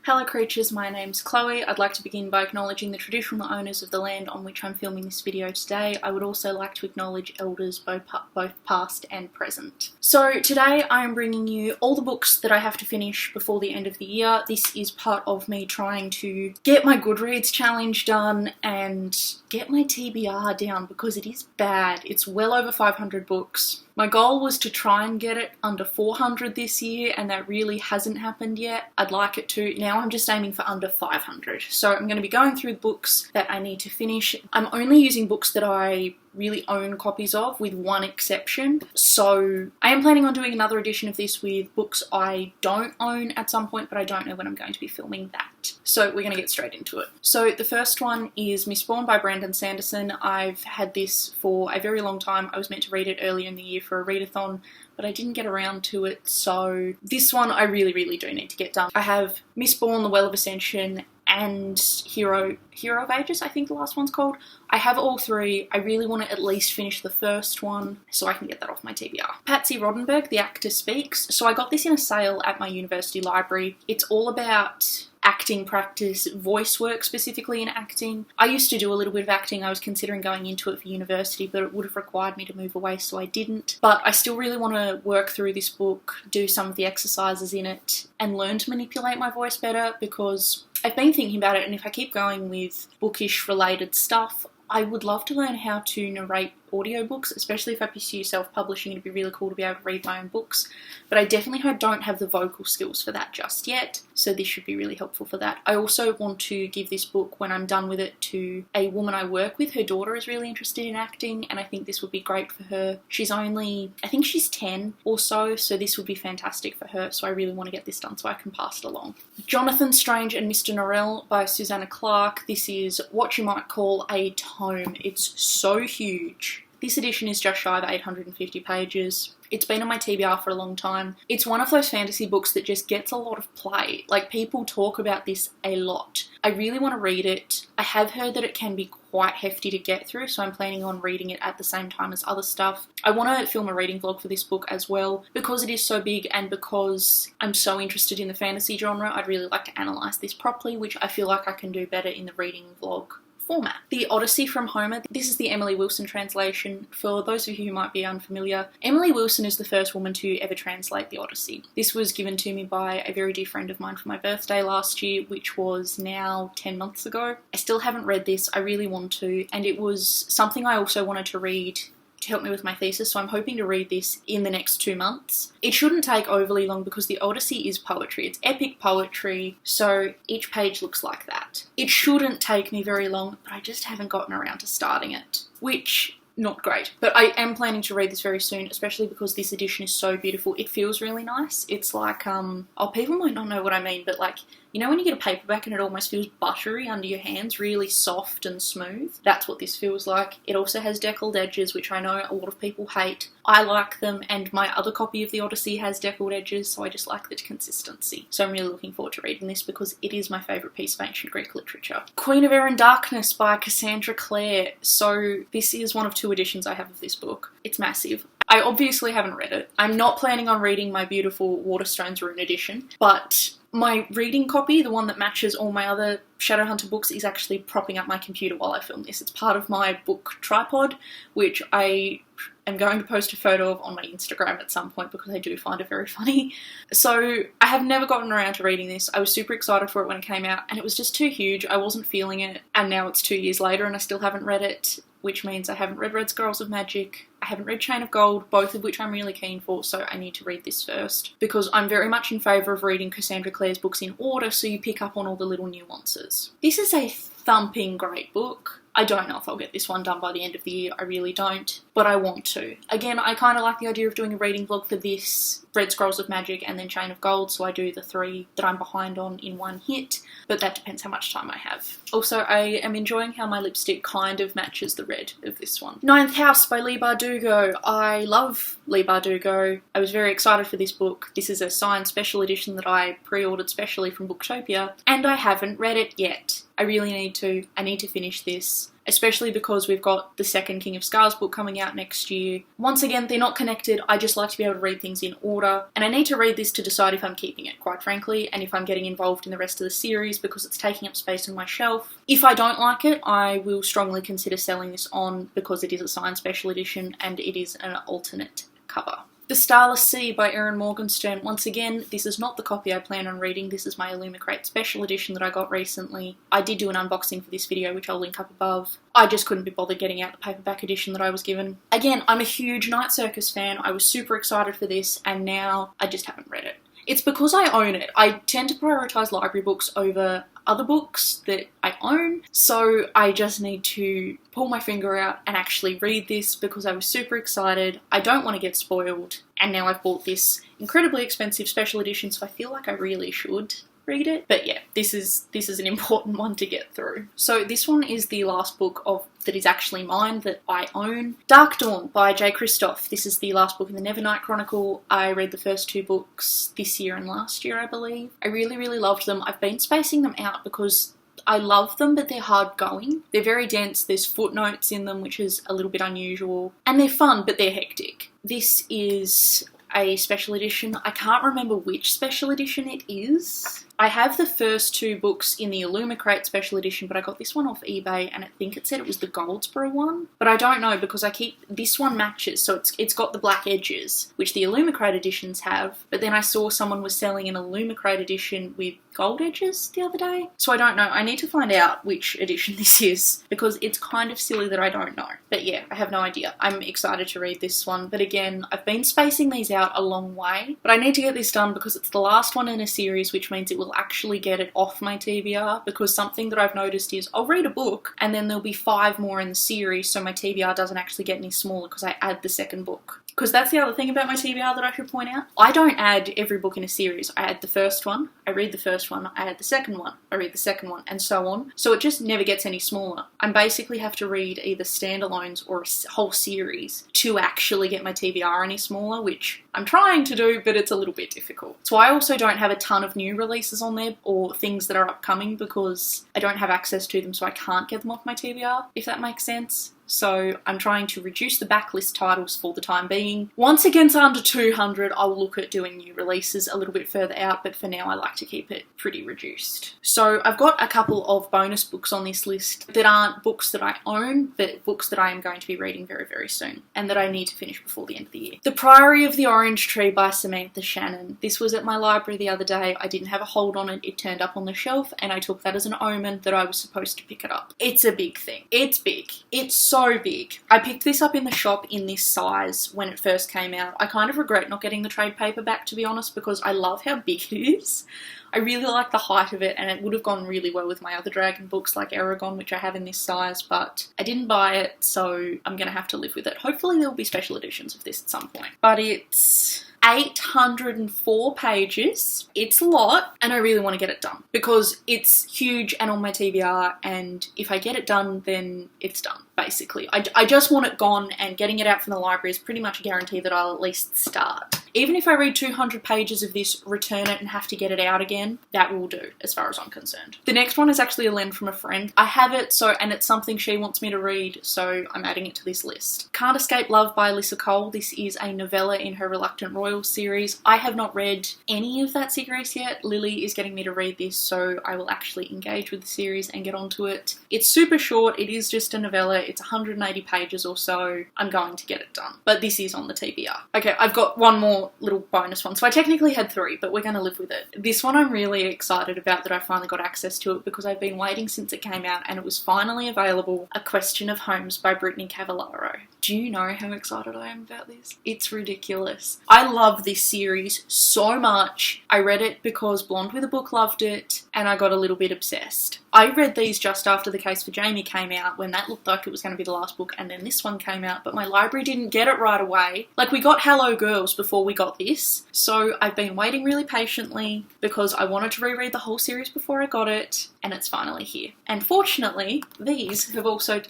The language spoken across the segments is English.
Hello creatures, my name's Chloe. I'd like to begin by acknowledging the traditional owners of the land on which I'm filming this video today. I would also like to acknowledge elders both past and present. So today I am bringing you all the books that I have to finish before the end of the year. This is part of me trying to get my Goodreads challenge done and get my TBR down because it is bad. It's well over 500 books. My goal was to try and get it under 400 this year, and that really hasn't happened yet. I'd like it to. Now I'm just aiming for under 500. So I'm going to be going through the books that I need to finish. I'm only using books that I really own copies of, with one exception. So I am planning on doing another edition of this with books I don't own at some point, but I don't know when I'm going to be filming that. So we're going to get straight into it. So the first one is Mistborn by Brandon Sanderson. I've had this for a very long time. I was meant to read it earlier in the year for a readathon, but I didn't get around to it. So this one I really do need to get done. I have Mistborn, The Well of Ascension, and Hero of Ages, I think the last one's called. I have all three. I really want to at least finish the first one so I can get that off my TBR. Patsy Roddenberg, The Actor Speaks. So I got this in a sale at my university library. It's all about acting practice, voice work specifically in acting. I used to do a little bit of acting. I was considering going into it for university, but it would have required me to move away, so I didn't. But I still really want to work through this book, do some of the exercises in it, and learn to manipulate my voice better, because I've been thinking about it, and if I keep going with bookish related stuff, I would love to learn how to narrate audiobooks, especially if I pursue self-publishing. It'd be really cool to be able to read my own books, but I definitely don't have the vocal skills for that just yet, so this should be really helpful for that. I also want to give this book, when I'm done with it, to a woman I work with. Her daughter is really interested in acting, and I think this would be great for her. She's only, I think she's 10 or so this would be fantastic for her, so I really want to get this done so I can pass it along. Jonathan Strange and Mr. Norrell by Susanna Clarke. This is what you might call a tome. It's so huge. This edition is just shy of 850 pages. It's been on my TBR for a long time. It's one of those fantasy books that just gets a lot of play. Like, people talk about this a lot. I really want to read it. I have heard that it can be quite hefty to get through, so I'm planning on reading it at the same time as other stuff. I want to film a reading vlog for this book as well. Because it is so big and because I'm so interested in the fantasy genre, I'd really like to analyse this properly, which I feel like I can do better in the reading vlog format. The Odyssey from Homer. This is the Emily Wilson translation. For those of you who might be unfamiliar, Emily Wilson is the first woman to ever translate the Odyssey. This was given to me by a very dear friend of mine for my birthday last year, which was now 10 months ago. I still haven't read this. I really want to, and it was something I also wanted to read to help me with my thesis, so I'm hoping to read this in the next 2 months. It shouldn't take overly long because the Odyssey is poetry. It's epic poetry, so each page looks like that. It shouldn't take me very long, but I just haven't gotten around to starting it, which, not great. But I am planning to read this very soon, especially because this edition is so beautiful. It feels really nice. It's like, people might not know what I mean, but like, you know when you get a paperback and it almost feels buttery under your hands, really soft and smooth? That's what this feels like. It also has deckled edges, which I know a lot of people hate. I like them, and my other copy of the Odyssey has deckled edges, so I just like the consistency. So I'm really looking forward to reading this because it is my favourite piece of ancient Greek literature. Queen of Air and Darkness by Cassandra Clare. So this is one of 2 editions I have of this book. It's massive. I obviously haven't read it. I'm not planning on reading my beautiful Waterstones Rune edition, but my reading copy, the one that matches all my other Shadowhunter books, is actually propping up my computer while I film this. It's part of my book tripod, which I am going to post a photo of on my Instagram at some point because I do find it very funny. So I have never gotten around to reading this. I was super excited for it when it came out, and it was just too huge. I wasn't feeling it, and now it's 2 years later and I still haven't read it, which means I haven't read Red Scrolls of Magic. I haven't read Chain of Gold, both of which I'm really keen for, so I need to read this first. Because I'm very much in favour of reading Cassandra Clare's books in order so you pick up on all the little nuances. This is a thumping great book. I don't know if I'll get this one done by the end of the year, I really don't, but I want to. Again, I kind of like the idea of doing a reading vlog for this, Red Scrolls of Magic and then Chain of Gold, so I do the 3 that I'm behind on in one hit, but that depends how much time I have. Also, I am enjoying how my lipstick kind of matches the red of this one. Ninth House by Leigh Bardugo. I love Leigh Bardugo. I was very excited for this book. This is a signed special edition that I pre-ordered specially from Booktopia, and I haven't read it yet. I really need to. I need to finish this. especially because we've got the second King of Scars book coming out next year. Once again, they're not connected. I just like to be able to read things in order, and I need to read this to decide if I'm keeping it, quite frankly, and if I'm getting involved in the rest of the series because it's taking up space on my shelf. If I don't like it, I will strongly consider selling this on because it is a signed special edition and it is an alternate cover. The Starless Sea by Erin Morgenstern. Once again, this is not the copy I plan on reading. This is my Illumicrate special edition that I got recently. I did do an unboxing for this video, which I'll link up above. I just couldn't be bothered getting out the paperback edition that I was given. Again, I'm a huge Night Circus fan. I was super excited for this, and now I just haven't read it. It's because I own it. I tend to prioritise library books over other books that I own, so I just need to pull my finger out and actually read this because I was super excited. I don't want to get spoiled, and now I've bought this incredibly expensive special edition, so I feel like I really should read it. But yeah, this is an important one to get through. So this one is the last book that is actually mine that I own. Dark Dawn by J. Kristoff. This is the last book in the Nevernight Chronicle. I read the first 2 books this year and last year, I believe. I really, really loved them. I've been spacing them out because I love them, but they're hard going. They're very dense. There's footnotes in them, which is a little bit unusual. And they're fun, but they're hectic. This is a special edition. I can't remember which special edition it is. I have the first 2 books in the Illumicrate special edition, but I got this one off eBay and I think it said it was the Goldsboro one. But I don't know because this one matches, so it's got the black edges, which the Illumicrate editions have, but then I saw someone was selling an Illumicrate edition with gold edges the other day. So I don't know. I need to find out which edition this is because it's kind of silly that I don't know. But yeah, I have no idea. I'm excited to read this one, but again, I've been spacing these out a long way, but I need to get this done because it's the last one in a series, which means it will actually get it off my TBR, because something that I've noticed is I'll read a book and then there'll be 5 more in the series, so my TBR doesn't actually get any smaller because I add the second book. Because that's the other thing about my TBR that I should point out. I don't add every book in a series. I add the first one, I read the first one, I add the second one, I read the second one, and so on. So it just never gets any smaller. I basically have to read either standalones or a whole series to actually get my TBR any smaller, which I'm trying to do, but it's a little bit difficult. So I also don't have a ton of new releases on there or things that are upcoming because I don't have access to them, so I can't get them off my TBR, if that makes sense. So I'm trying to reduce the backlist titles for the time being. Once it gets under 200, I'll look at doing new releases a little bit further out, but for now I like to keep it pretty reduced. So I've got a couple of bonus books on this list that aren't books that I own, but books that I am going to be reading very, very soon and that I need to finish before the end of the year. The Priory of the Orange Tree by Samantha Shannon. This was at my library the other day. I didn't have a hold on it. It turned up on the shelf and I took that as an omen that I was supposed to pick it up. It's a big thing. It's big. It's so big. I picked this up in the shop in this size when it first came out. I kind of regret not getting the trade paperback, to be honest, because I love how big it is. I really like the height of it, and it would have gone really well with my other dragon books like Aragon, which I have in this size, but I didn't buy it, so I'm going to have to live with it. Hopefully there will be special editions of this at some point. But it's 804 pages. It's a lot, and I really want to get it done because it's huge and on my TBR, and if I get it done, then it's done, basically. I just want it gone, and getting it out from the library is pretty much a guarantee that I'll at least start. Even if I read 200 pages of this, return it, and have to get it out again, that will do, as far as I'm concerned. The next one is actually a lend from a friend. I have it, and it's something she wants me to read, so I'm adding it to this list. Can't Escape Love by Alyssa Cole. This is a novella in her Reluctant Royal series. I have not read any of that series yet. Lily is getting me to read this, so I will actually engage with the series and get onto it. It's super short. It is just a novella. It's 180 pages or so. I'm going to get it done. But this is on the TBR. Okay, I've got one more little bonus one. So I technically had 3, but we're going to live with it. This one I'm really excited about that I finally got access to it because I've been waiting since it came out and it was finally available. A Question of Homes by Brittany Cavallaro. Do you know how excited I am about this? It's ridiculous. I love this series so much. I read it because Blonde with a Book loved it and I got a little bit obsessed. I read these just after The Case for Jamie came out, when that looked like it was going to be the last book, and then this one came out, but my library didn't get it right away. Like, we got Hello Girls before we got this, so I've been waiting really patiently because I wanted to reread the whole series before I got it, and it's finally here. And fortunately, these have also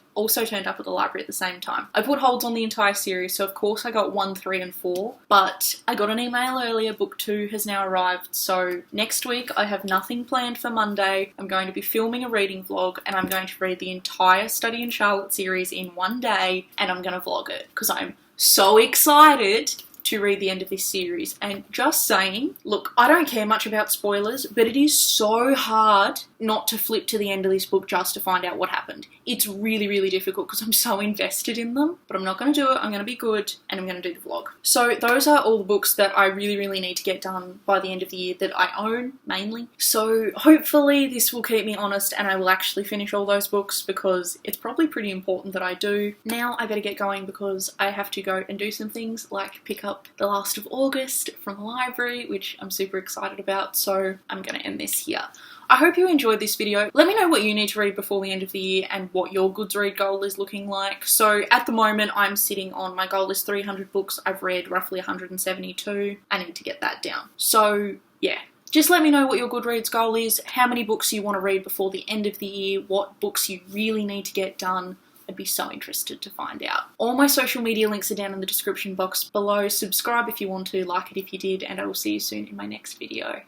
turned up at the library at the same time. I put holds on the entire series, so of course I got 1, 3, and 4, but I got an email earlier, book 2 has now arrived, so next week I have nothing planned planned for Monday. I'm going to be filming a reading vlog and I'm going to read the entire Study in Charlotte series in one day, and I'm going to vlog it because I'm so excited to read the end of this series. And just saying, look, I don't care much about spoilers, but it is so hard not to flip to the end of this book just to find out what happened. It's really, really difficult because I'm so invested in them, but I'm not going to do it. I'm going to be good and I'm going to do the vlog. So those are all the books that I really, really need to get done by the end of the year that I own, mainly. So hopefully this will keep me honest and I will actually finish all those books because it's probably pretty important that I do. Now I better get going because I have to go and do some things like pick up The Last of August from the library, which I'm super excited about, so I'm going to end this here. I hope you enjoyed this video. Let me know what you need to read before the end of the year and what your Goodreads goal is looking like. So at the moment I'm sitting on, my goal is 300 books. I've read roughly 172. I need to get that down. So yeah. Just let me know what your Goodreads goal is, how many books you want to read before the end of the year, what books you really need to get done. I'd be so interested to find out. All my social media links are down in the description box below. Subscribe if you want to, like it if you did, and I will see you soon in my next video.